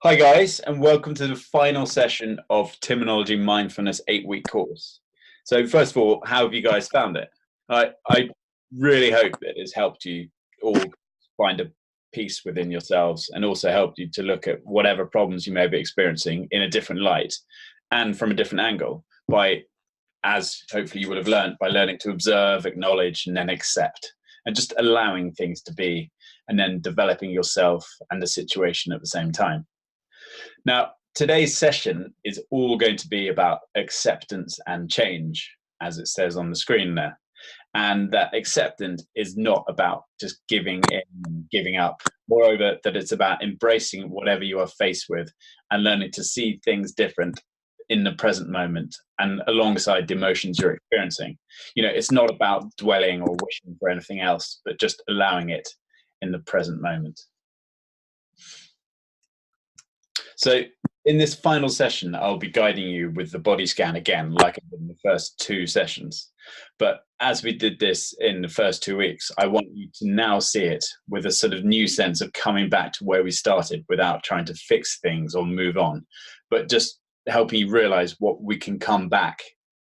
Hi guys, and welcome to the final session of Terminology Mindfulness 8-week course. So first of all, how have you guys found it? I really hope it has helped you all find a peace within yourselves and also helped you to look at whatever problems you may be experiencing in a different light and from a different angle by, as hopefully you would have learned, by learning to observe, acknowledge, and then accept, and just allowing things to be, and then developing yourself and the situation at the same time. Now, today's session is all going to be about acceptance and change, as it says on the screen there. And that acceptance is not about just giving in and giving up. Moreover, that it's about embracing whatever you are faced with and learning to see things different in the present moment and alongside the emotions you're experiencing. You know, it's not about dwelling or wishing for anything else, but just allowing it in the present moment. So in this final session, I'll be guiding you with the body scan again, like I did in the first two sessions. But as we did this in the first 2 weeks, I want you to now see it with a sort of new sense of coming back to where we started without trying to fix things or move on, but just helping you realize what we can come back,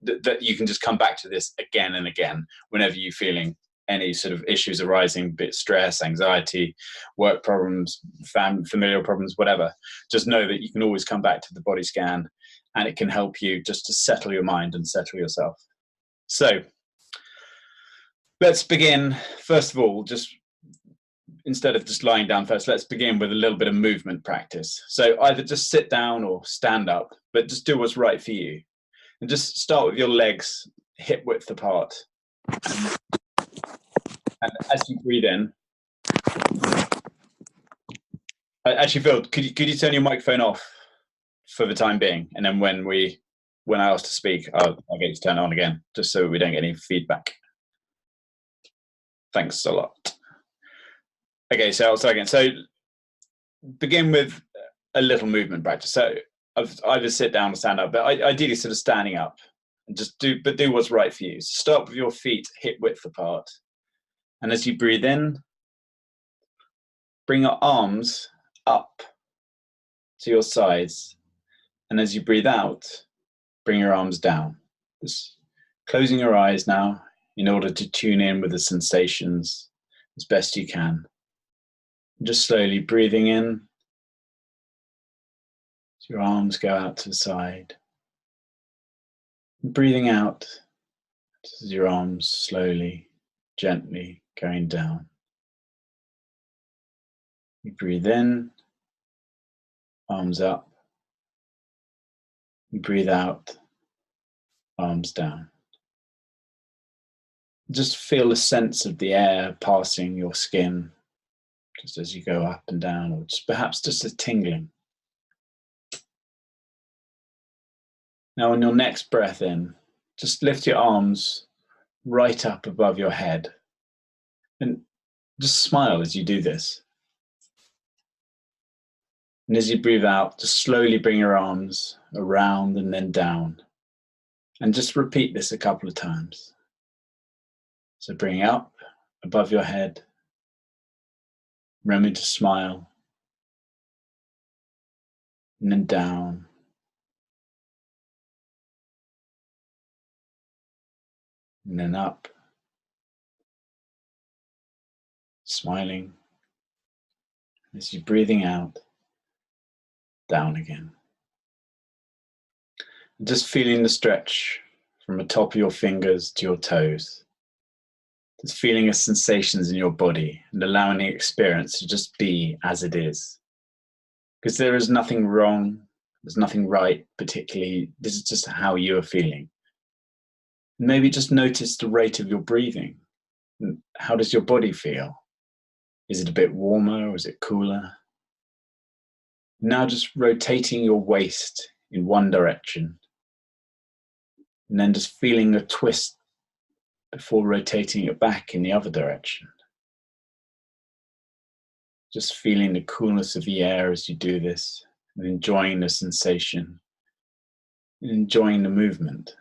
that you can just come back to this again and again whenever you're feeling any sort of issues arising, bit stress, anxiety, work problems, familial problems, whatever. Just know that you can always come back to the body scan and it can help you just to settle your mind and settle yourself. So let's begin. First of all, just instead of just lying down first, let's begin with a little bit of movement practice. So either just sit down or stand up, but just do what's right for you. And just start with your legs hip width apart. And as you breathe in, actually, Phil, could you turn your microphone off for the time being? And then when I ask to speak, I'll get you to turn it on again, just so we don't get any feedback. Thanks a lot. Okay, so I'll start again. So begin with a little movement practice. So either sit down or stand up, but ideally sort of standing up, and just do what's right for you. So start with your feet hip width apart. And as you breathe in, bring your arms up to your sides. And as you breathe out, bring your arms down. Just closing your eyes now in order to tune in with the sensations as best you can. Just slowly breathing in, as your arms go out to the side. And breathing out as your arms slowly, gently going down. You breathe in, arms up. You breathe out, arms down. Just feel a sense of the air passing your skin just as you go up and down, or perhaps just a tingling. Now on your next breath in, just lift your arms right up above your head and just smile as you do this. And as you breathe out, just slowly bring your arms around and then down. And just repeat this a couple of times. So bring up above your head. Remember to smile. And then down. And then up. Smiling. As you're breathing out, down again. Just feeling the stretch from the top of your fingers to your toes. Just feeling the sensations in your body and allowing the experience to just be as it is. Because there is nothing wrong, there's nothing right particularly, this is just how you are feeling. And maybe just notice the rate of your breathing. How does your body feel? Is it a bit warmer or is it cooler? Now just rotating your waist in one direction. And then just feeling a twist before rotating it back in the other direction. Just feeling the coolness of the air as you do this, and enjoying the sensation, and enjoying the movement.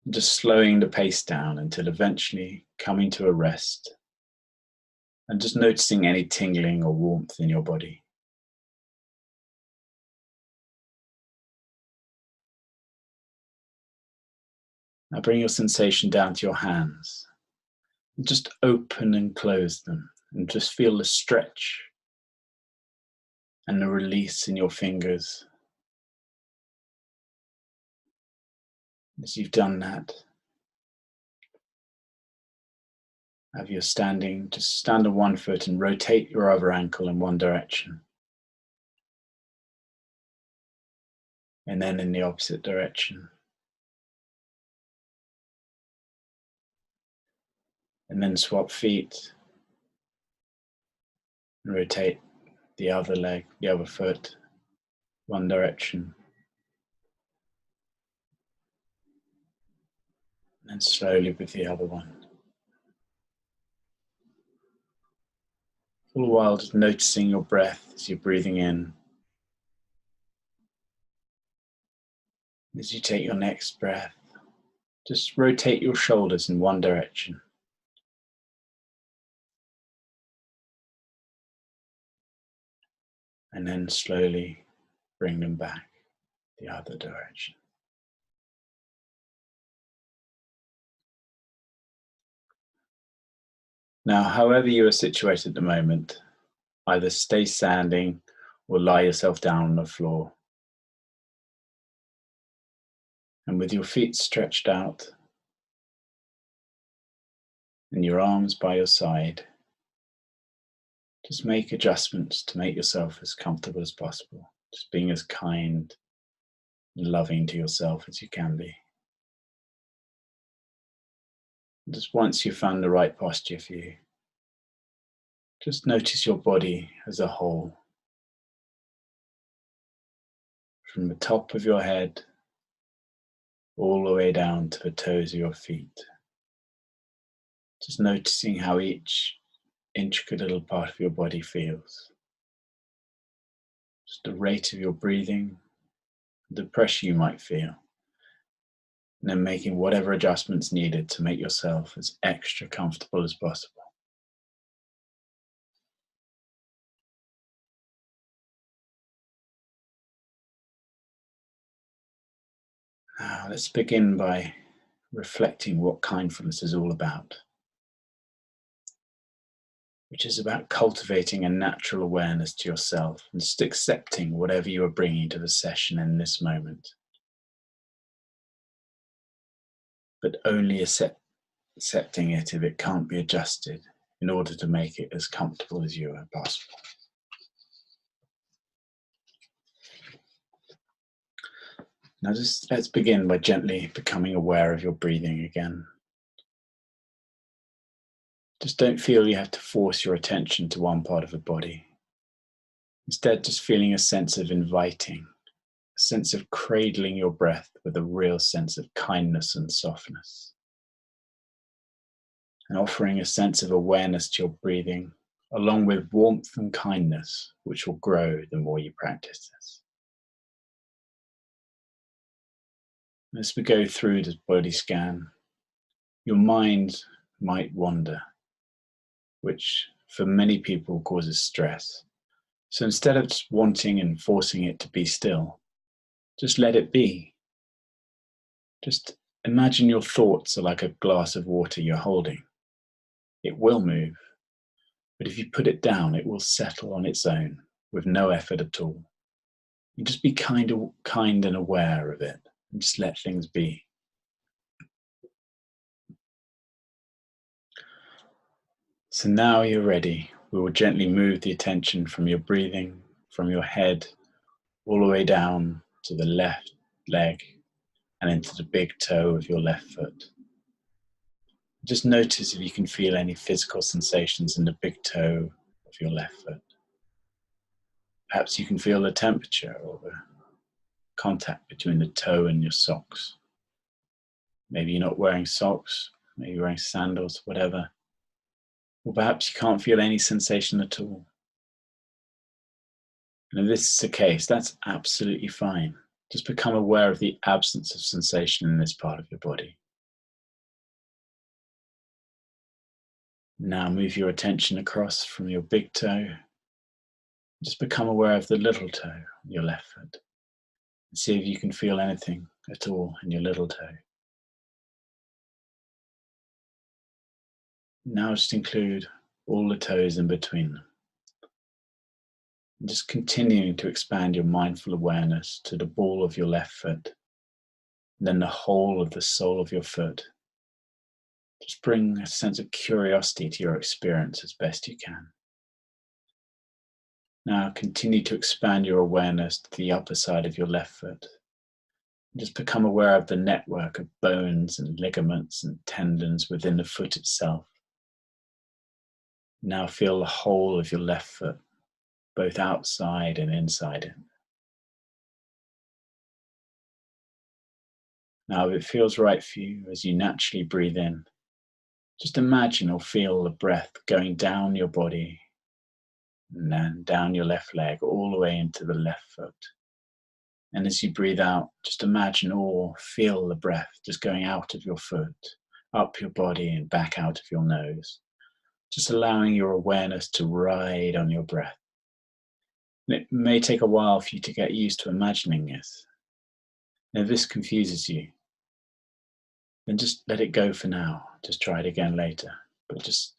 And just slowing the pace down until eventually coming to a rest, and just noticing any tingling or warmth in your body. Now bring your sensation down to your hands. And just open and close them, and just feel the stretch and the release in your fingers. As you've done that, have your standing, just stand on one foot and rotate your other ankle in one direction. And then in the opposite direction. And then swap feet and rotate the other leg, the other foot, one direction. And then slowly with the other one. All the while just noticing your breath as you're breathing in. As you take your next breath, just rotate your shoulders in one direction. And then slowly bring them back the other direction. Now, however you are situated at the moment, either stay standing or lie yourself down on the floor. And with your feet stretched out and your arms by your side, just make adjustments to make yourself as comfortable as possible. Just being as kind and loving to yourself as you can be. Just once you've found the right posture for you, just notice your body as a whole. From the top of your head all the way down to the toes of your feet. Just noticing how each intricate little part of your body feels. Just the rate of your breathing, the pressure you might feel. And then making whatever adjustments needed to make yourself as extra comfortable as possible. Now, let's begin by reflecting what mindfulness is all about, which is about cultivating a natural awareness to yourself and just accepting whatever you are bringing to the session in this moment. But only accepting it if it can't be adjusted in order to make it as comfortable as you are possible. Now just let's begin by gently becoming aware of your breathing again. Just don't feel you have to force your attention to one part of the body. Instead, just feeling a sense of inviting, a sense of cradling your breath with a real sense of kindness and softness. And offering a sense of awareness to your breathing, along with warmth and kindness, which will grow the more you practice this. As we go through this body scan, your mind might wander, which for many people causes stress. So instead of just wanting and forcing it to be still, just let it be. Just imagine your thoughts are like a glass of water you're holding. It will move, but if you put it down, it will settle on its own with no effort at all. And just be kind and aware of it, and just let things be. So now you're ready. We will gently move the attention from your breathing, from your head, all the way down to the left leg and into the big toe of your left foot. Just notice if you can feel any physical sensations in the big toe of your left foot. Perhaps you can feel the temperature or the contact between the toe and your socks. Maybe you're not wearing socks, maybe you're wearing sandals, whatever. Or perhaps you can't feel any sensation at all. And if this is the case, that's absolutely fine. Just become aware of the absence of sensation in this part of your body. Now move your attention across from your big toe. Just become aware of the little toe on your left foot. And see if you can feel anything at all in your little toe. Now just include all the toes in between them. And just continuing to expand your mindful awareness to the ball of your left foot, and then the whole of the sole of your foot. Just bring a sense of curiosity to your experience as best you can. Now continue to expand your awareness to the upper side of your left foot. Just become aware of the network of bones and ligaments and tendons within the foot itself. Now feel the whole of your left foot, both outside and inside it. Now, if it feels right for you, as you naturally breathe in, just imagine or feel the breath going down your body and then down your left leg all the way into the left foot. And as you breathe out, just imagine or feel the breath just going out of your foot, up your body and back out of your nose. Just allowing your awareness to ride on your breath. And it may take a while for you to get used to imagining this. And if this confuses you, then just let it go for now. Just try it again later. But just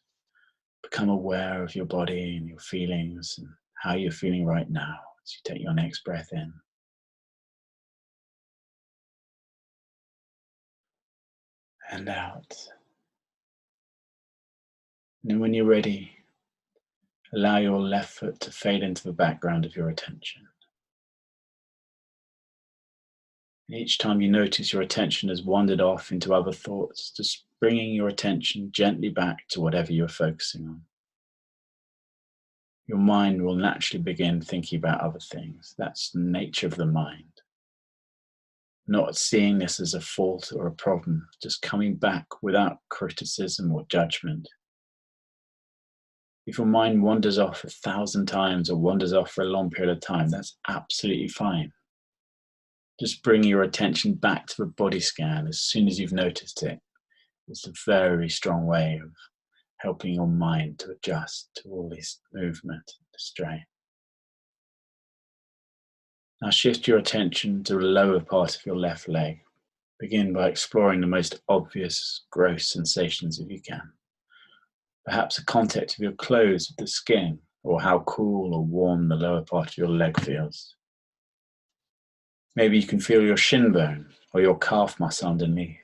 become aware of your body and your feelings and how you're feeling right now as you take your next breath in. And out. And then when you're ready, allow your left foot to fade into the background of your attention. Each time you notice your attention has wandered off into other thoughts, just bringing your attention gently back to whatever you're focusing on. Your mind will naturally begin thinking about other things. That's the nature of the mind. Not seeing this as a fault or a problem, just coming back without criticism or judgment. If your mind wanders off 1,000 times or wanders off for a long period of time, that's absolutely fine. Just bring your attention back to the body scan as soon as you've noticed it. It's a very strong way of helping your mind to adjust to all this movement and strain. Now shift your attention to the lower part of your left leg. Begin by exploring the most obvious, gross sensations if you can. Perhaps the contact of your clothes with the skin, or how cool or warm the lower part of your leg feels. Maybe you can feel your shin bone or your calf muscle underneath.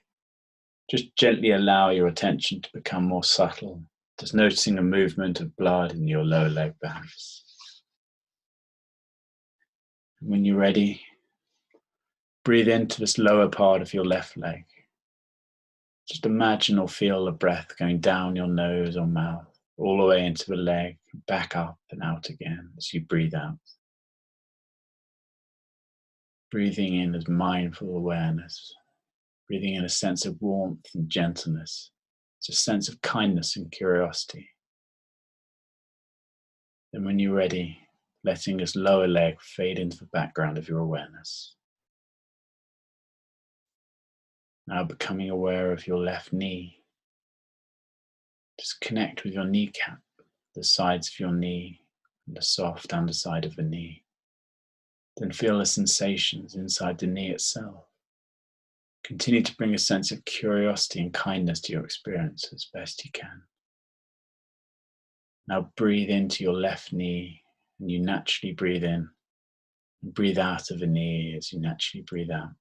Just gently allow your attention to become more subtle, just noticing the movement of blood in your lower leg perhaps. And when you're ready, breathe into this lower part of your left leg. Just imagine or feel the breath going down your nose or mouth, all the way into the leg, back up and out again as you breathe out. Breathing in as mindful awareness, breathing in a sense of warmth and gentleness. It's a sense of kindness and curiosity. Then when you're ready, letting this lower leg fade into the background of your awareness. Now becoming aware of your left knee. Just connect with your kneecap, the sides of your knee, and the soft underside of the knee. Then feel the sensations inside the knee itself. Continue to bring a sense of curiosity and kindness to your experience as best you can. Now breathe into your left knee, and you naturally breathe in, and breathe out of the knee as you naturally breathe out.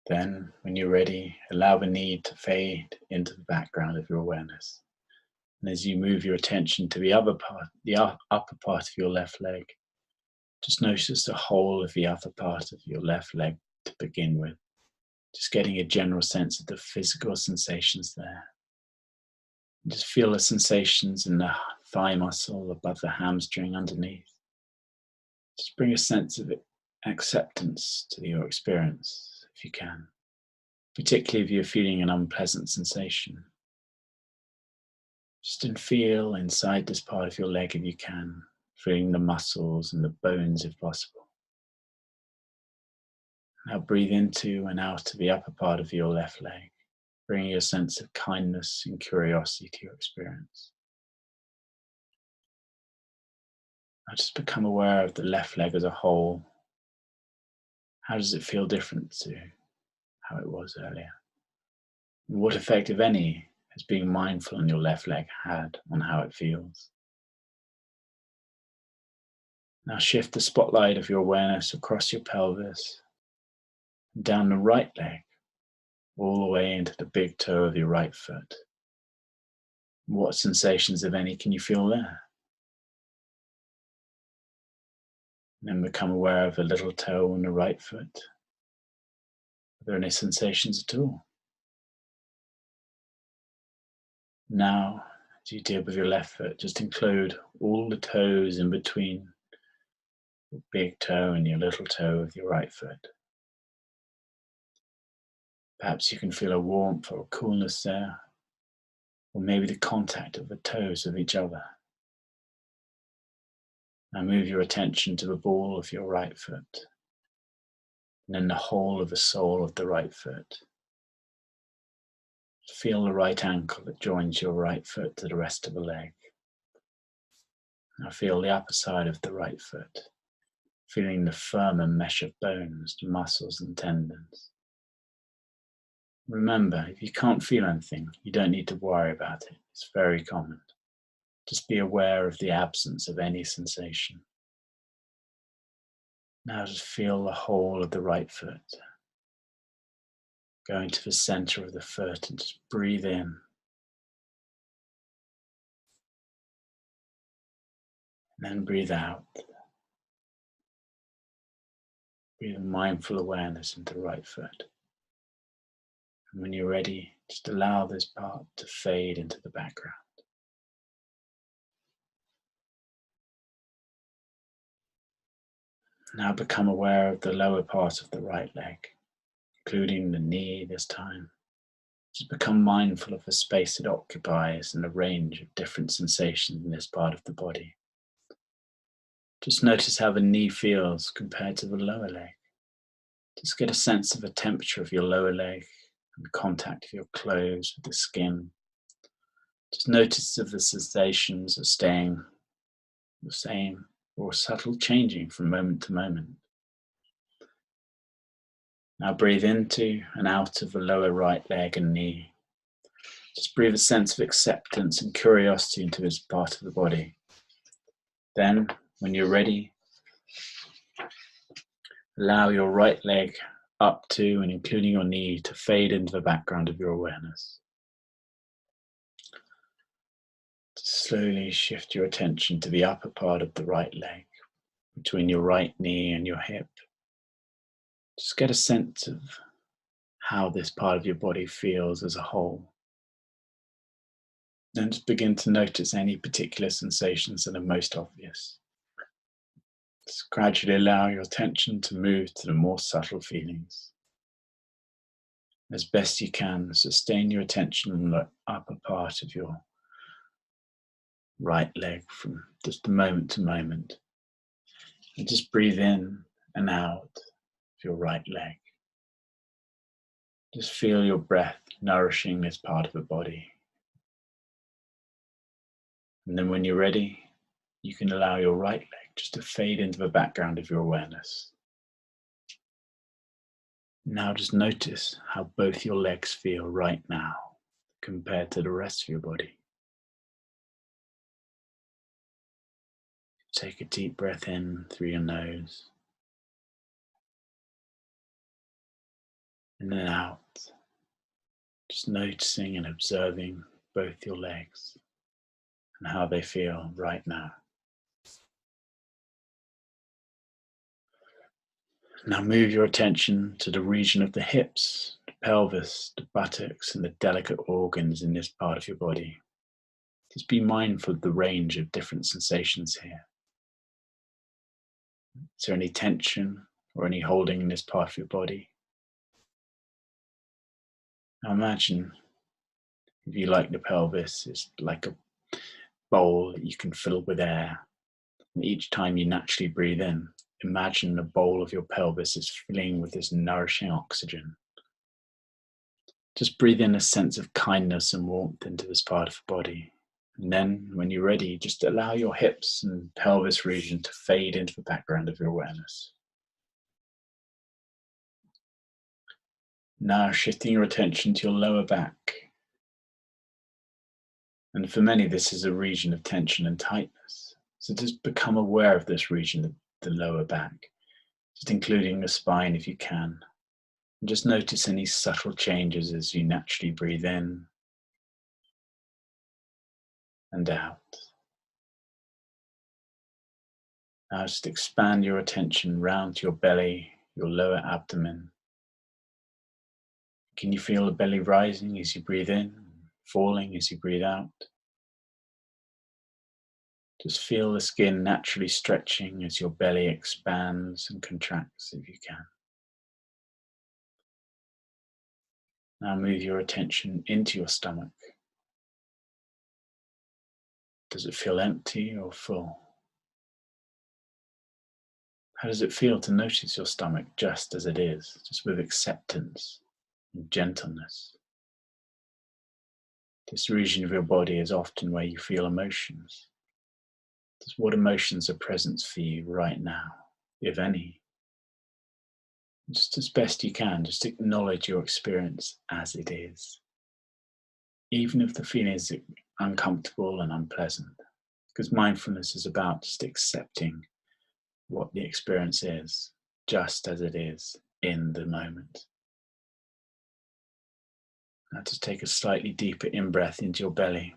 Then, when you're ready, allow the knee to fade into the background of your awareness. And as you move your attention to the upper part of your left leg, just notice the whole of the upper part of your left leg to begin with. Just getting a general sense of the physical sensations there. And just feel the sensations in the thigh muscle above the hamstring underneath. Just bring a sense of acceptance to your experience if you can, particularly if you're feeling an unpleasant sensation. Just feel inside this part of your leg if you can, feeling the muscles and the bones if possible. Now breathe into and out of the upper part of your left leg, bringing a sense of kindness and curiosity to your experience. Now just become aware of the left leg as a whole. How does it feel different to how it was earlier. And what effect, if any, has being mindful on your left leg had on how it feels. Now shift the spotlight of your awareness across your pelvis, down the right leg, all the way into the big toe of your right foot. What sensations, if any, can you feel there? Then become aware of the little toe on the right foot. Are there any sensations at all? Now, as you did with your left foot, just include all the toes in between your big toe and your little toe of your right foot. Perhaps you can feel a warmth or a coolness there, or maybe the contact of the toes with each other. Now move your attention to the ball of your right foot, and then the whole of the sole of the right foot. Feel the right ankle that joins your right foot to the rest of the leg. Now feel the upper side of the right foot, feeling the firmer mesh of bones, the muscles and tendons. Remember, if you can't feel anything, you don't need to worry about it. It's very common. Just be aware of the absence of any sensation. Now just feel the whole of the right foot. Go into the center of the foot and just breathe in. And then breathe out. Breathe mindful awareness into the right foot. And when you're ready, just allow this part to fade into the background. Now become aware of the lower part of the right leg, including the knee this time. Just become mindful of the space it occupies and the range of different sensations in this part of the body. Just notice how the knee feels compared to the lower leg. Just get a sense of the temperature of your lower leg and the contact of your clothes with the skin. Just notice if the sensations are staying the same or subtle changing from moment to moment. Now breathe into and out of the lower right leg and knee. Just breathe a sense of acceptance and curiosity into this part of the body. Then, when you're ready, allow your right leg up to and including your knee to fade into the background of your awareness. Slowly shift your attention to the upper part of the right leg, between your right knee and your hip. Just get a sense of how this part of your body feels as a whole. Then just begin to notice any particular sensations that are most obvious. Just gradually allow your attention to move to the more subtle feelings. As best you can, sustain your attention on the upper part of your right leg from just moment to moment. And just breathe in and out of your right leg. Just feel your breath nourishing this part of the body. And then when you're ready, you can allow your right leg just to fade into the background of your awareness. Now just notice how both your legs feel right now compared to the rest of your body. Take a deep breath in through your nose and then out. Just noticing and observing both your legs and how they feel right now. Now move your attention to the region of the hips, the pelvis, the buttocks, and the delicate organs in this part of your body. Just be mindful of the range of different sensations here. Is there any tension or any holding in this part of your body? Now imagine, if you like, the pelvis is like a bowl that you can fill with air. And each time you naturally breathe in, imagine the bowl of your pelvis is filling with this nourishing oxygen. Just breathe in a sense of kindness and warmth into this part of the body. And then, when you're ready, just allow your hips and pelvis region to fade into the background of your awareness. Now shifting your attention to your lower back. And for many, this is a region of tension and tightness. So just become aware of this region, the lower back, just including the spine if you can. And just notice any subtle changes as you naturally breathe in and out. Now just expand your attention round to your belly, your lower abdomen. Can you feel the belly rising as you breathe in, falling as you breathe out? Just feel the skin naturally stretching as your belly expands and contracts if you can. Now move your attention into your stomach. Does it feel empty or full? How does it feel to notice your stomach just as it is, just with acceptance and gentleness? This region of your body is often where you feel emotions. Just what emotions are present for you right now, if any? Just as best you can, just acknowledge your experience as it is. Even if the feeling is uncomfortable and unpleasant, because mindfulness is about just accepting what the experience is, just as it is in the moment. Now just take a slightly deeper in-breath into your belly.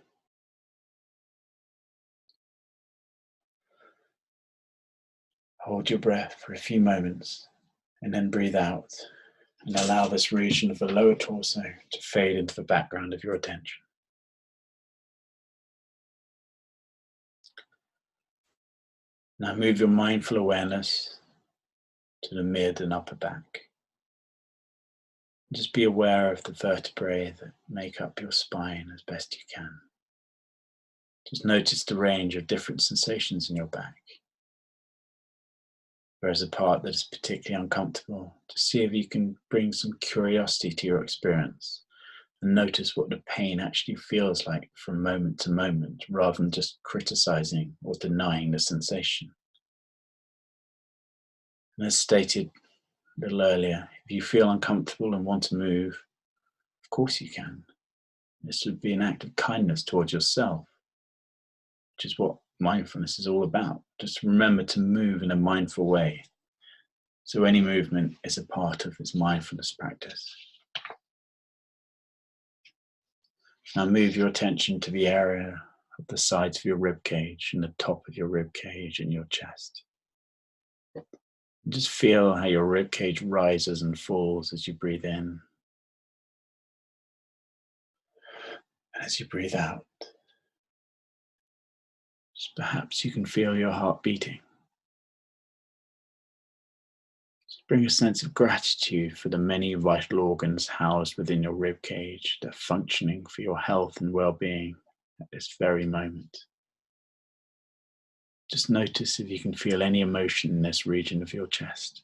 Hold your breath for a few moments and then breathe out and allow this region of the lower torso to fade into the background of your attention. Now move your mindful awareness to the mid and upper back. Just be aware of the vertebrae that make up your spine as best you can. Just notice the range of different sensations in your back. Whereas a part that is particularly uncomfortable, just see if you can bring some curiosity to your experience and notice what the pain actually feels like from moment to moment, rather than just criticizing or denying the sensation. And as stated a little earlier, if you feel uncomfortable and want to move, of course you can. This would be an act of kindness towards yourself, which is what mindfulness is all about. Just remember to move in a mindful way. So any movement is a part of this mindfulness practice. Now move your attention to the area of the sides of your rib cage and the top of your rib cage and your chest. Just feel how your rib cage rises and falls as you breathe in. As you breathe out, just perhaps you can feel your heart beating. Just bring a sense of gratitude for the many vital organs housed within your rib cage that are functioning for your health and well-being at this very moment. Just notice if you can feel any emotion in this region of your chest.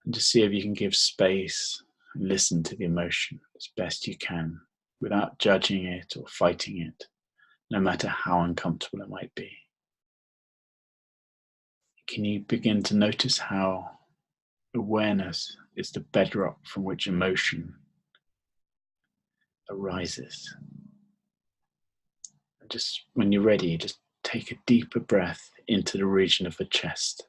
And just see if you can give space and listen to the emotion as best you can without judging it or fighting it, no matter how uncomfortable it might be. Can you begin to notice how awareness is the bedrock from which emotion arises? And just when you're ready, just take a deeper breath into the region of the chest.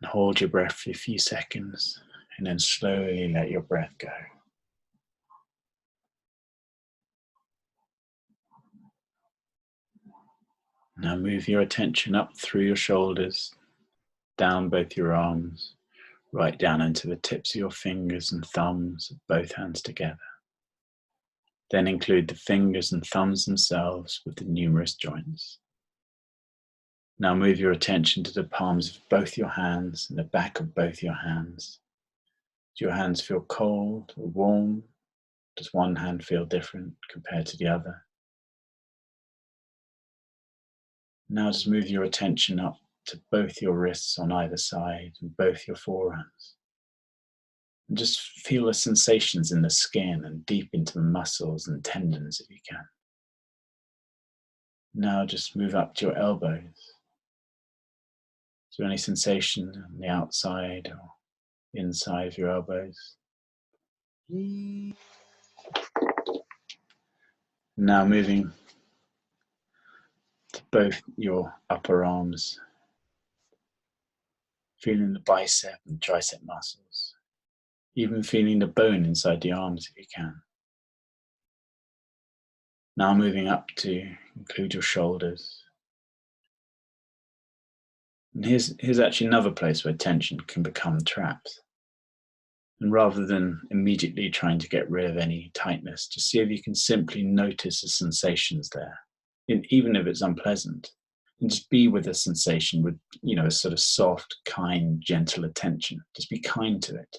And hold your breath for a few seconds and then slowly let your breath go. Now move your attention up through your shoulders, down both your arms, right down into the tips of your fingers and thumbs of both hands together. Then include the fingers and thumbs themselves with the numerous joints. Now move your attention to the palms of both your hands and the back of both your hands. Do your hands feel cold or warm? Does one hand feel different compared to the other? Now just move your attention up to both your wrists on either side and both your forearms. And just feel the sensations in the skin and deep into the muscles and tendons if you can. Now just move up to your elbows. Is there any sensation on the outside or inside of your elbows. Now moving to both your upper arms, feeling the bicep and tricep muscles, even feeling the bone inside the arms if you can. Now moving up to include your shoulders. And here's actually another place where tension can become trapped. And rather than immediately trying to get rid of any tightness, just see if you can simply notice the sensations there, even if it's unpleasant. And just be with the sensation with, a sort of soft, kind, gentle attention. Just be kind to it.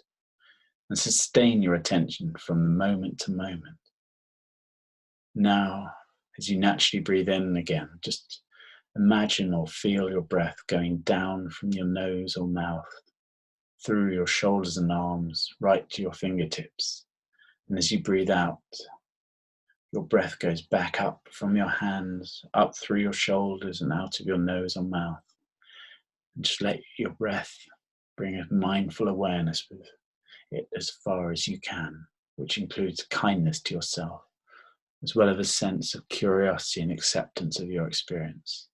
And sustain your attention from moment to moment. Now, as you naturally breathe in again, just imagine or feel your breath going down from your nose or mouth, through your shoulders and arms, right to your fingertips. And as you breathe out, your breath goes back up from your hands, up through your shoulders and out of your nose or mouth. And just let your breath bring a mindful awareness with it as far as you can, which includes kindness to yourself, as well as a sense of curiosity and acceptance of your experience.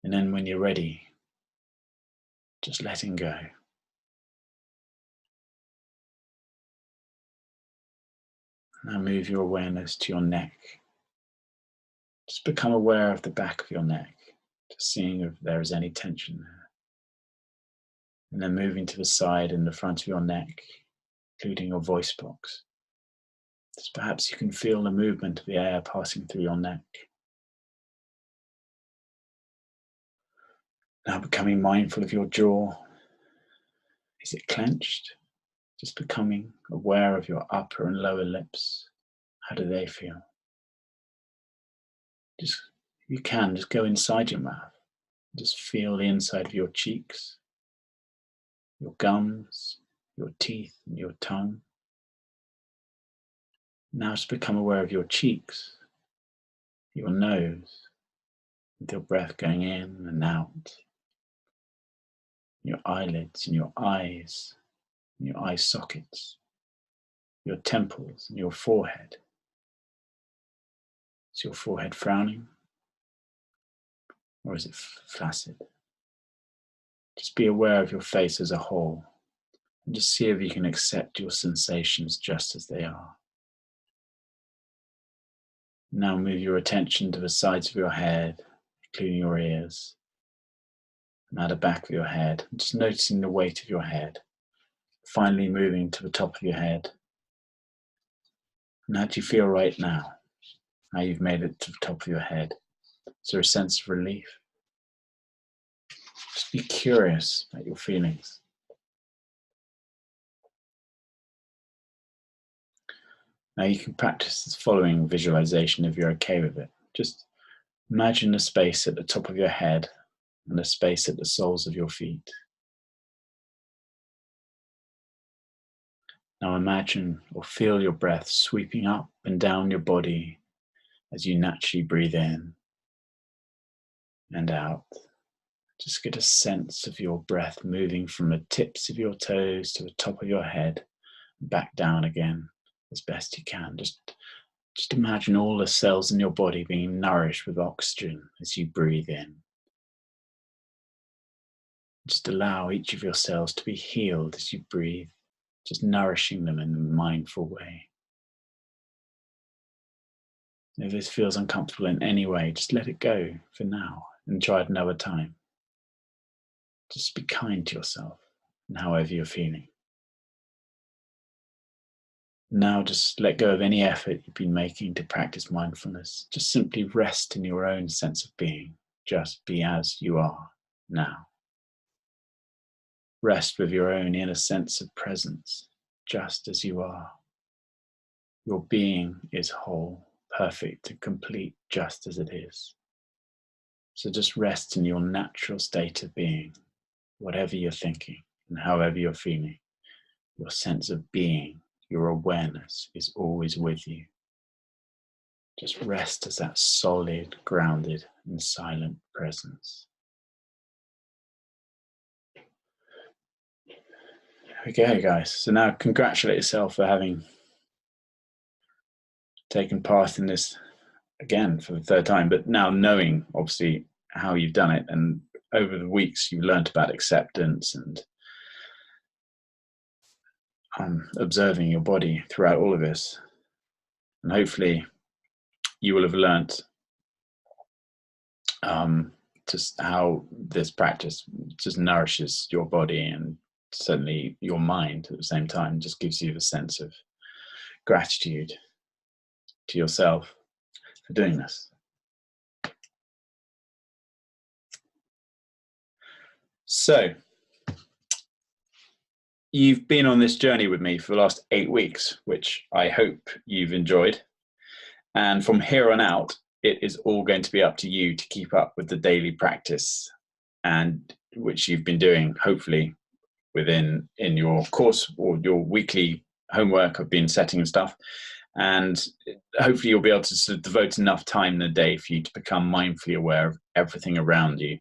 And then when you're ready, just letting go. Now move your awareness to your neck. Just become aware of the back of your neck, just seeing if there is any tension there. And then moving to the side and the front of your neck, including your voice box. Just perhaps you can feel the movement of the air passing through your neck. Now becoming mindful of your jaw. Is it clenched? Just becoming aware of your upper and lower lips. How do they feel? Just, if you can, just go inside your mouth. Just feel the inside of your cheeks, your gums, your teeth, and your tongue. Now just become aware of your cheeks, your nose, with your breath going in and out, your eyelids and your eyes, and your eye sockets, your temples and your forehead. Is your forehead frowning? Or is it flaccid? Just be aware of your face as a whole and just see if you can accept your sensations just as they are. Now move your attention to the sides of your head, including your ears, and now the back of your head, just noticing the weight of your head. Finally moving to the top of your head. And how do you feel right now? How you've made it to the top of your head? Is there a sense of relief? Just be curious about your feelings. Now you can practice this following visualization if you're okay with it. Just imagine a space at the top of your head and a space at the soles of your feet. Now imagine or feel your breath sweeping up and down your body as you naturally breathe in and out. Just get a sense of your breath moving from the tips of your toes to the top of your head, back down again as best you can. Just imagine all the cells in your body being nourished with oxygen as you breathe in. Just allow each of your cells to be healed as you breathe, just nourishing them in a mindful way. If this feels uncomfortable in any way, just let it go for now and try it another time. Just be kind to yourself and however you're feeling. Now just let go of any effort you've been making to practice mindfulness. Just simply rest in your own sense of being. Just be as you are now. Rest with your own inner sense of presence, just as you are. Your being is whole, perfect and complete just as it is. So just rest in your natural state of being, whatever you're thinking and however you're feeling. Your sense of being, your awareness is always with you. Just rest as that solid, grounded and silent presence. Okay, guys. So now congratulate yourself for having taken part in this again for the third time, but now knowing obviously how you've done it, and over the weeks you've learned about acceptance and observing your body throughout all of this. And hopefully you will have learnt just how this practice just nourishes your body and certainly your mind at the same time, just gives you a sense of gratitude to yourself for doing this. So you've been on this journey with me for the last 8 weeks, which I hope you've enjoyed. And from here on out, it is all going to be up to you to keep up with the daily practice, and which you've been doing, hopefully, in your course or your weekly homework. I've been setting and stuff. And hopefully you'll be able to sort of devote enough time in the day for you to become mindfully aware of everything around you.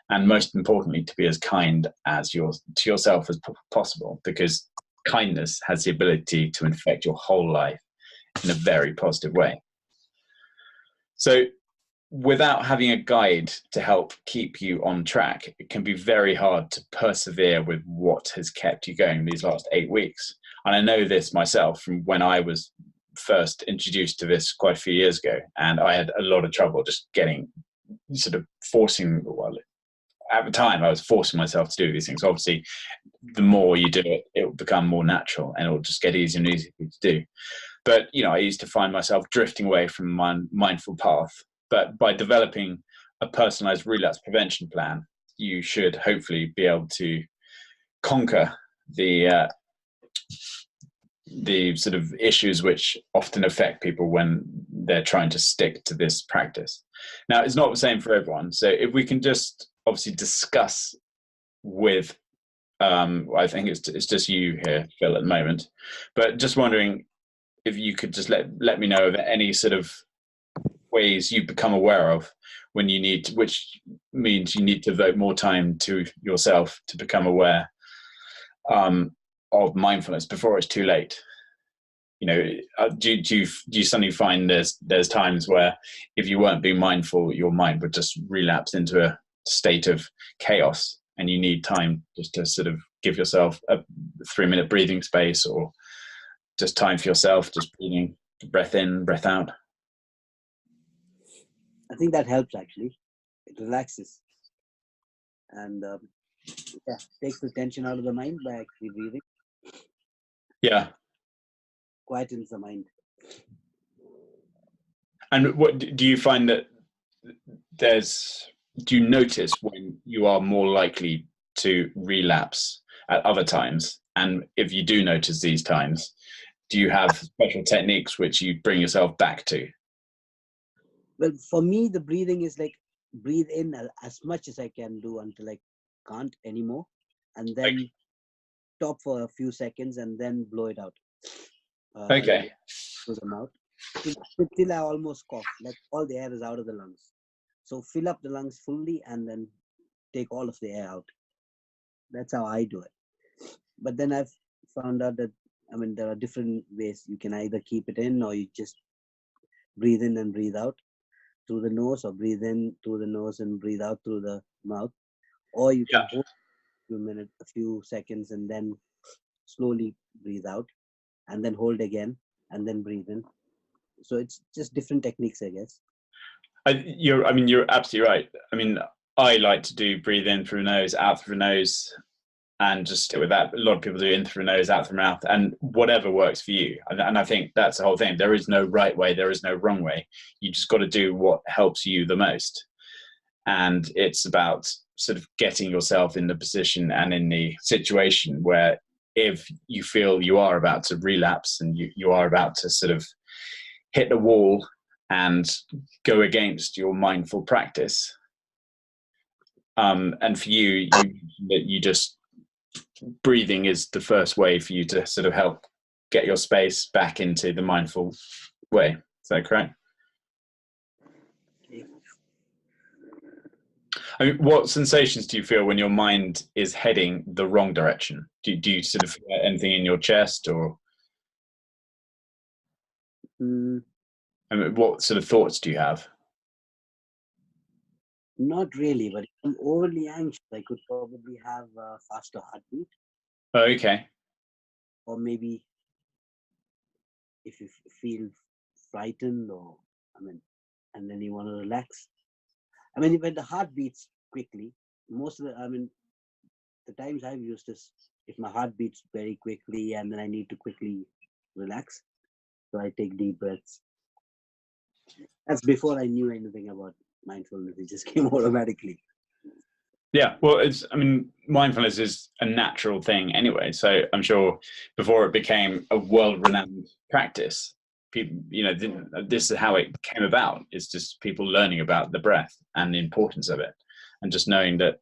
And most importantly, to be as kind as to yourself as possible, because kindness has the ability to infect your whole life in a very positive way. So without having a guide to help keep you on track, it can be very hard to persevere with what has kept you going these last 8 weeks. And I know this myself from when I was first introduced to this quite a few years ago, and I had a lot of trouble just getting sort of forcing, well, at the time I was forcing myself to do these things. Obviously the more you do it, it will become more natural and it will just get easier and easier to do. But I used to find myself drifting away from my mindful path. But by developing a personalized relapse prevention plan, you should hopefully be able to conquer the sort of issues which often affect people when they're trying to stick to this practice. Now, it's not the same for everyone. So if we can just obviously discuss with, I think it's just you here, Phil, at the moment, but just wondering if you could just let me know of any sort of ways you become aware of when you need to, which means you need to devote more time to yourself to become aware of mindfulness before it's too late. Do you suddenly find there's times where if you weren't being mindful, your mind would just relapse into a state of chaos, and you need time just to sort of give yourself a 3-minute breathing space, or just time for yourself, just breathing, breath in, breath out? I think that helps actually. It relaxes and takes the tension out of the mind by actually breathing. Yeah. Quietens the mind. And what do you find that do you notice when you are more likely to relapse at other times? And if you do notice these times, do you have special techniques which you bring yourself back to? Well, for me, the breathing is like breathe in as much as I can do until I can't anymore, and then stop for a few seconds and then blow it out. Okay. Through the mouth till I almost cough, like all the air is out of the lungs. So fill up the lungs fully and then take all of the air out. That's how I do it. But then I've found out that, there are different ways. You can either keep it in, or you just breathe in and breathe out through the nose, or breathe in through the nose and breathe out through the mouth. Or you can hold a few seconds and then slowly breathe out, and then hold again and then breathe in. So it's just different techniques, I guess. You're absolutely right. I like to do breathe in through the nose, out through the nose, and just stick with that. A lot of people do in through the nose, out through the mouth, and whatever works for you. And I think that's the whole thing. There is no right way. There is no wrong way. You just got to do what helps you the most. And it's about sort of getting yourself in the position and in the situation where if you feel you are about to relapse and you are about to sort of hit a wall and go against your mindful practice. And for you just breathing is the first way for you to sort of help get your space back into the mindful way. Is that correct? I mean, what sensations do you feel when your mind is heading the wrong direction? Do you sort of feel anything in your chest, or Mm, I mean, what sort of thoughts do you have? not really, but if I'm overly anxious, I could probably have a faster heartbeat, Oh, okay. or maybe if you feel frightened, or I mean, and then you want to relax. I mean, when the heart beats quickly, most of the, I mean, the times I've used is if my heart beats very quickly and then I need to quickly relax, so I take deep breaths. That's before I knew anything about mindfulness. It just came automatically. Yeah, well, I mean, mindfulness is a natural thing anyway. So I'm sure before it became a world-renowned practice, people, this is how it came about. It's just people learning about the breath and the importance of it, and just knowing that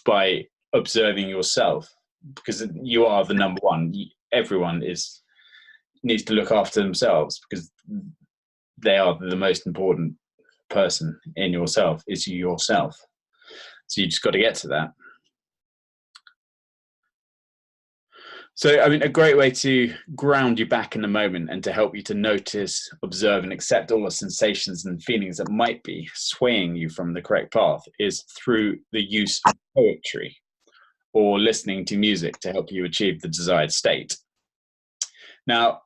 by observing yourself, because you are the number one. Everyone needs to look after themselves because they are the most important person in yourself. Is yourself. So you just got to get to that. So, I mean, a great way to ground you back in the moment and to help you to notice, observe, and accept all the sensations and feelings that might be swaying you from the correct path is through the use of poetry or listening to music to help you achieve the desired state. Now,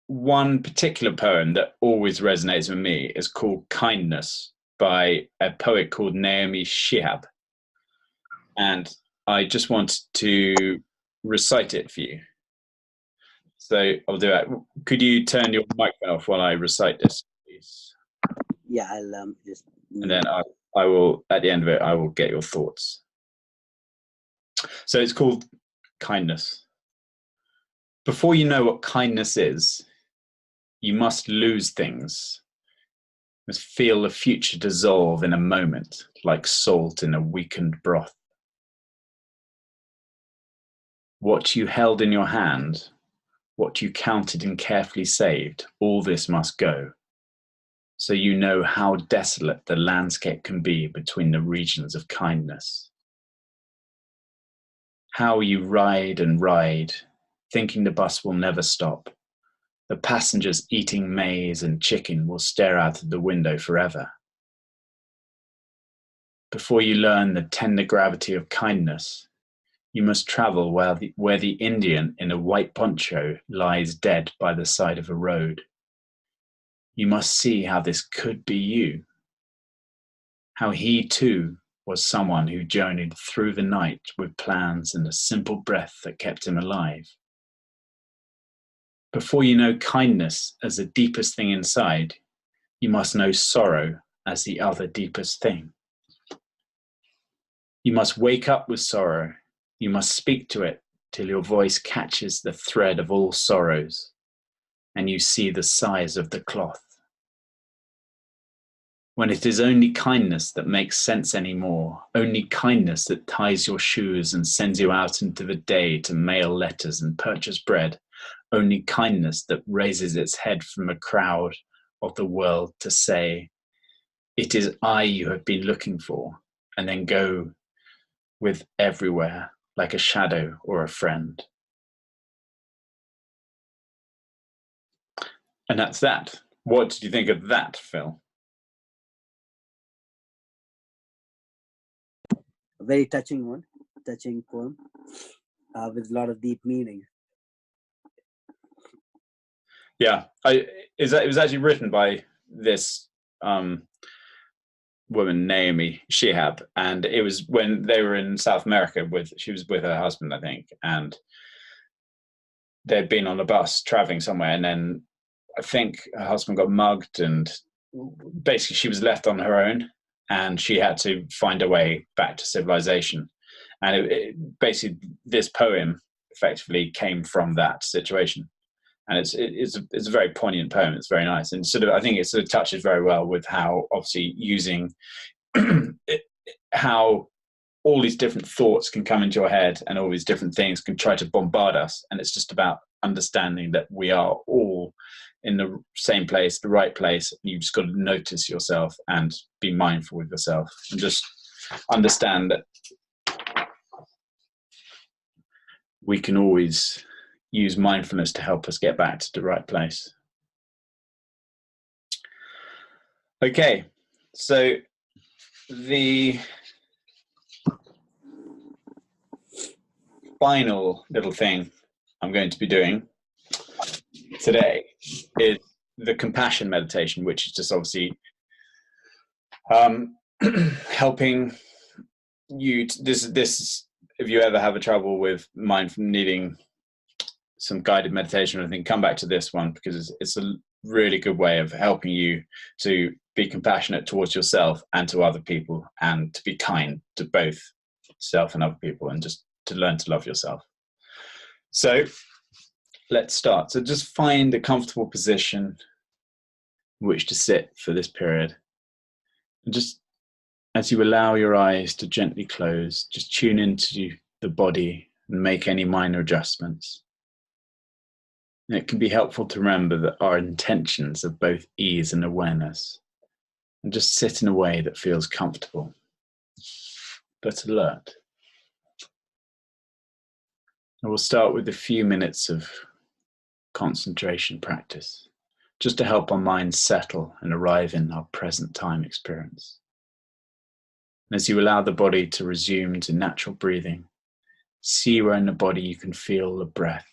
one particular poem that always resonates with me is called Kindness by a poet called Naomi Shihab. And I just want to recite it for you. So I'll do it. Could you turn your microphone off while I recite this, please? Yeah, I'll just. And then I will, at the end of it, I will get your thoughts. So it's called Kindness. Before you know what kindness is, you must lose things. You must feel the future dissolve in a moment, like salt in a weakened broth. What you held in your hand, what you counted and carefully saved, all this must go. So you know how desolate the landscape can be between the regions of kindness. How you ride and ride, thinking the bus will never stop. The passengers eating maize and chicken will stare out of the window forever. Before you learn the tender gravity of kindness, you must travel where the Indian in a white poncho lies dead by the side of a road. You must see how this could be you. How he too was someone who journeyed through the night with plans and a simple breath that kept him alive. Before you know kindness as the deepest thing inside, you must know sorrow as the other deepest thing. You must wake up with sorrow. You must speak to it till your voice catches the thread of all sorrows and you see the size of the cloth. When it is only kindness that makes sense anymore, only kindness that ties your shoes and sends you out into the day to mail letters and purchase bread, only kindness that raises its head from a crowd of the world to say, "It is I you have been looking for," and then go with everywhere like a shadow or a friend. And that's that. What did you think of that, Phil? A very touching one, touching poem with a lot of deep meaning. Yeah, it was actually written by this woman, Naomi Shihab, and it was when they were in South America she was with her husband, I think, and they'd been on a bus traveling somewhere, and then I think her husband got mugged, and basically she was left on her own, and she had to find a way back to civilization. And basically, this poem effectively came from that situation. And it's a very poignant poem. It's very nice, and sort of I think it sort of touches very well with how obviously using how all these different thoughts can come into your head and all these different things can try to bombard us, and it's just about understanding that we are all in the same place, the right place. You've just got to notice yourself and be mindful with yourself, and just understand that we can always use mindfulness to help us get back to the right place. Okay, so the final little thing I'm going to be doing today is the compassion meditation, which is just obviously helping you to, this if you ever have a trouble with needing some guided meditation or anything, come back to this one, because it's a really good way of helping you to be compassionate towards yourself and to other people, and to be kind to both self and other people, and just to learn to love yourself. So let's start. So just find a comfortable position in which to sit for this period, and just as you allow your eyes to gently close, just tune into the body and make any minor adjustments. And it can be helpful to remember that our intentions are both ease and awareness, and just sit in a way that feels comfortable but alert. And we'll start with a few minutes of concentration practice, just to help our minds settle and arrive in our present time experience. And as you allow the body to resume to natural breathing, see where in the body you can feel the breath.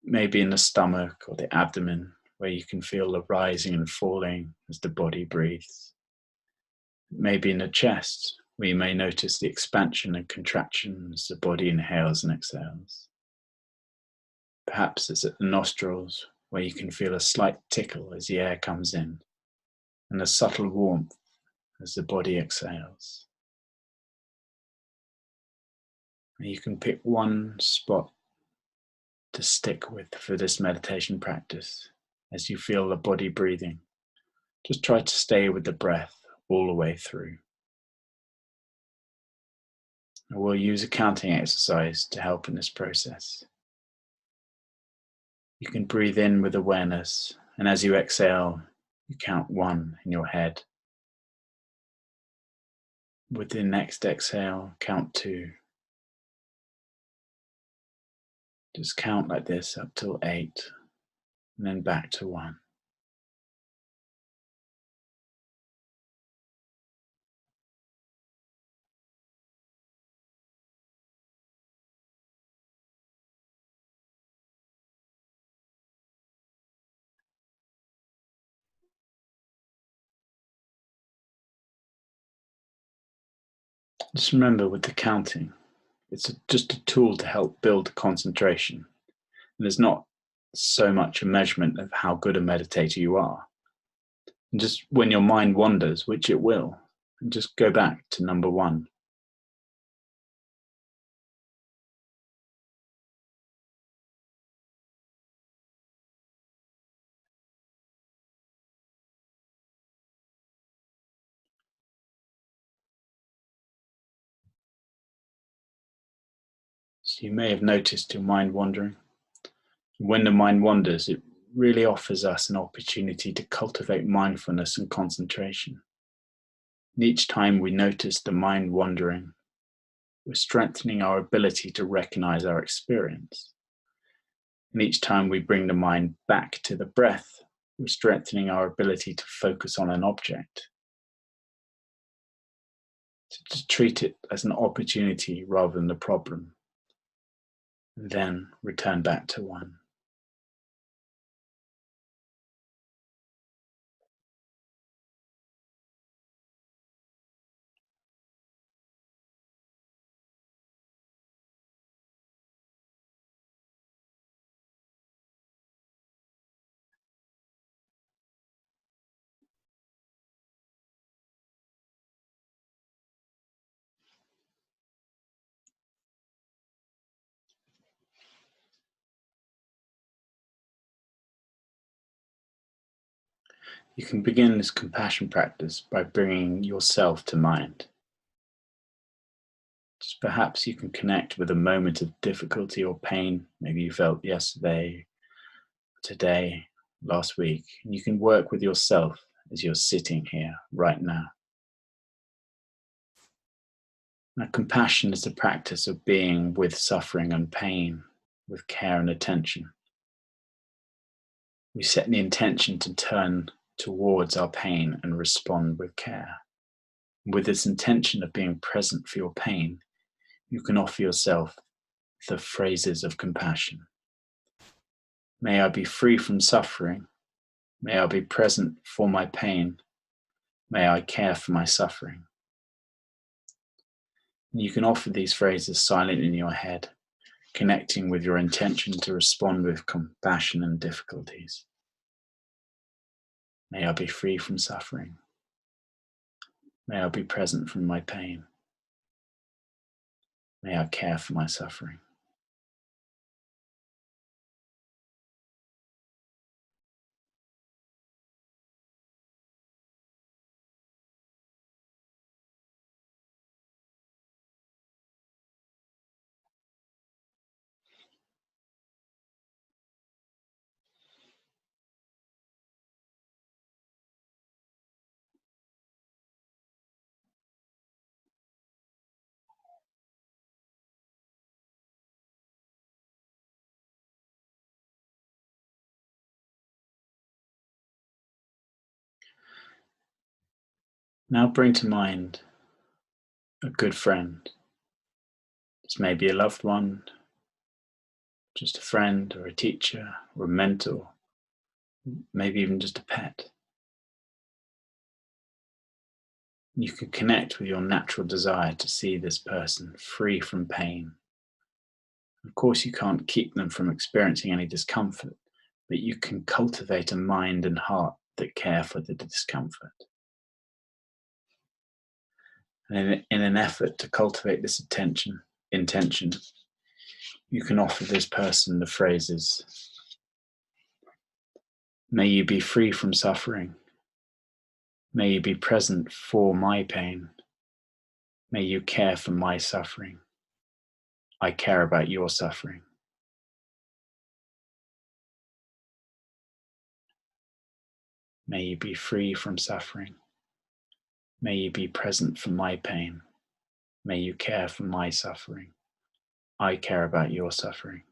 Maybe in the stomach or the abdomen, where you can feel the rising and falling as the body breathes. Maybe in the chest, where you may notice the expansion and contraction as the body inhales and exhales. Perhaps it's at the nostrils, where you can feel a slight tickle as the air comes in, and a subtle warmth as the body exhales. And you can pick one spot to stick with for this meditation practice. As you feel the body breathing, just try to stay with the breath all the way through. And we'll use a counting exercise to help in this process. You can breathe in with awareness, and as you exhale, you count 1 in your head. With the next exhale, count 2. Just count like this up till 8, and then back to 1. Just remember, with the counting, it's just a tool to help build concentration. And there's not so much a measurement of how good a meditator you are. And just when your mind wanders, which it will, and just go back to number 1. So you may have noticed your mind wandering. When the mind wanders, it really offers us an opportunity to cultivate mindfulness and concentration. And each time we notice the mind wandering, we're strengthening our ability to recognize our experience. And each time we bring the mind back to the breath, we're strengthening our ability to focus on an object. To treat it as an opportunity rather than a problem. And then return back to 1. You can begin this compassion practice by bringing yourself to mind. Just perhaps you can connect with a moment of difficulty or pain, maybe you felt yesterday, a today, last week, and you can work with yourself as you're sitting here right now. Now, compassion is the practice of being with suffering and pain, with care and attention. We set the intention to turn towards our pain and respond with care. With this intention of being present for your pain, you can offer yourself the phrases of compassion. May I be free from suffering. May I be present for my pain. May I care for my suffering. And you can offer these phrases silent in your head, connecting with your intention to respond with compassion and difficulties. May I be free from suffering. May I be present from my pain. May I care for my suffering. Now bring to mind a good friend. This may be a loved one, just a friend or a teacher or a mentor, maybe even just a pet. You can connect with your natural desire to see this person free from pain. Of course, you can't keep them from experiencing any discomfort, but you can cultivate a mind and heart that care for the discomfort. And in an effort to cultivate this intention, you can offer this person the phrases, may you be free from suffering. May you be present for my pain. May you care for my suffering. I care about your suffering. May you be free from suffering. May you be present for my pain. May you care for my suffering. I care about your suffering.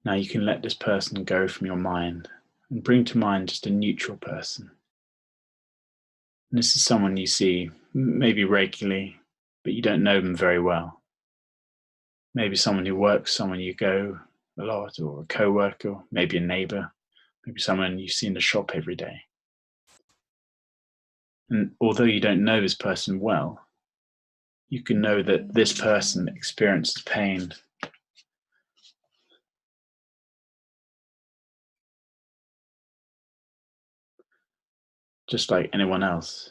Now you can let this person go from your mind and bring to mind just a neutral person. And this is someone you see maybe regularly, but you don't know them very well. Maybe someone who works, someone you go a lot, or a co-worker, maybe a neighbor, maybe someone you see in the shop every day. And although you don't know this person well, you can know that this person experienced pain just like anyone else,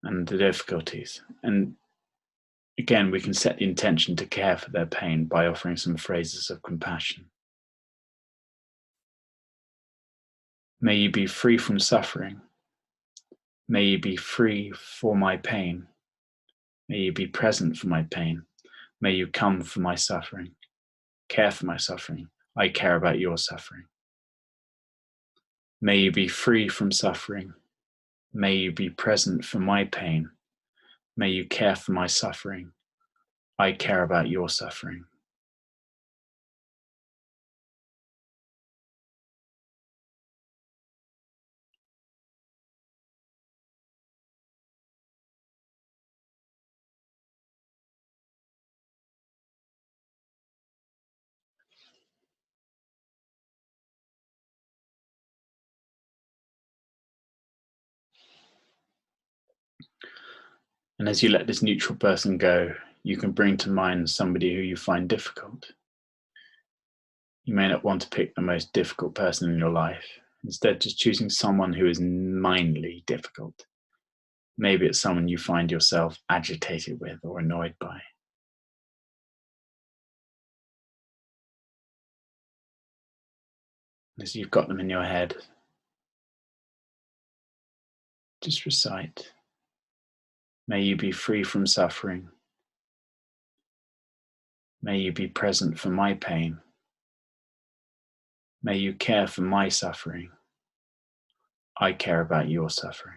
and the difficulties. And again, we can set the intention to care for their pain by offering some phrases of compassion. May you be free from suffering. May you be free for my pain. May you be present for my pain. May you come for my suffering. Care for my suffering. I care about your suffering. May you be free from suffering. May you be present for my pain. May you care for my suffering. I care about your suffering. And as you let this neutral person go, you can bring to mind somebody who you find difficult. You may not want to pick the most difficult person in your life. Instead, just choosing someone who is mindly difficult. Maybe it's someone you find yourself agitated with or annoyed by. As you've got them in your head, just recite, may you be free from suffering. May you be present for my pain. May you care for my suffering. I care about your suffering.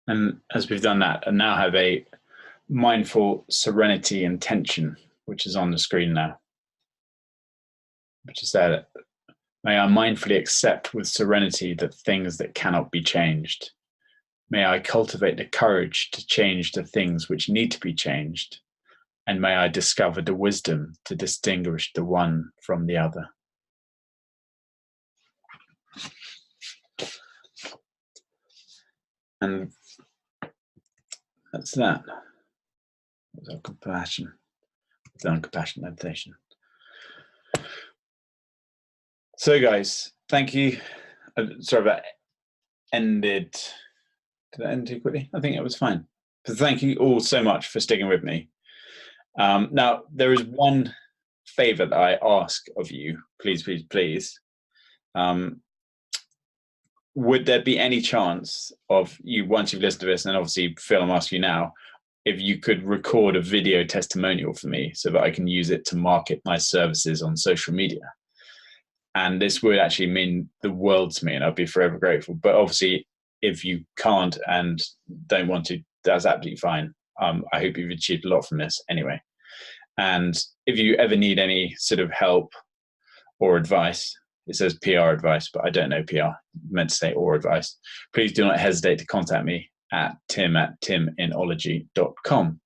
And as we've done that, I now have a mindful serenity intention, which is on the screen now, which is that may I mindfully accept with serenity the things that cannot be changed. May I cultivate the courage to change the things which need to be changed. And may I discover the wisdom to distinguish the one from the other. And that's that. That's our compassion. We've done compassion meditation. So guys, thank you. Sorry about ended. Did I end too quickly? I think it was fine. So thank you all so much for sticking with me. Now, there is one favor that I ask of you. Please, please, please. Would there be any chance of you, once you've listened to this, and obviously Phil, I'm asking you now, if you could record a video testimonial for me so that I can use it to market my services on social media? And this would actually mean the world to me, and I'd be forever grateful. But obviously, if you can't and don't want to, that's absolutely fine. I hope you've achieved a lot from this anyway. And if you ever need any sort of help or advice, it says PR advice, but I don't know PR, I meant to say or advice. Please do not hesitate to contact me at tim@timinology.com.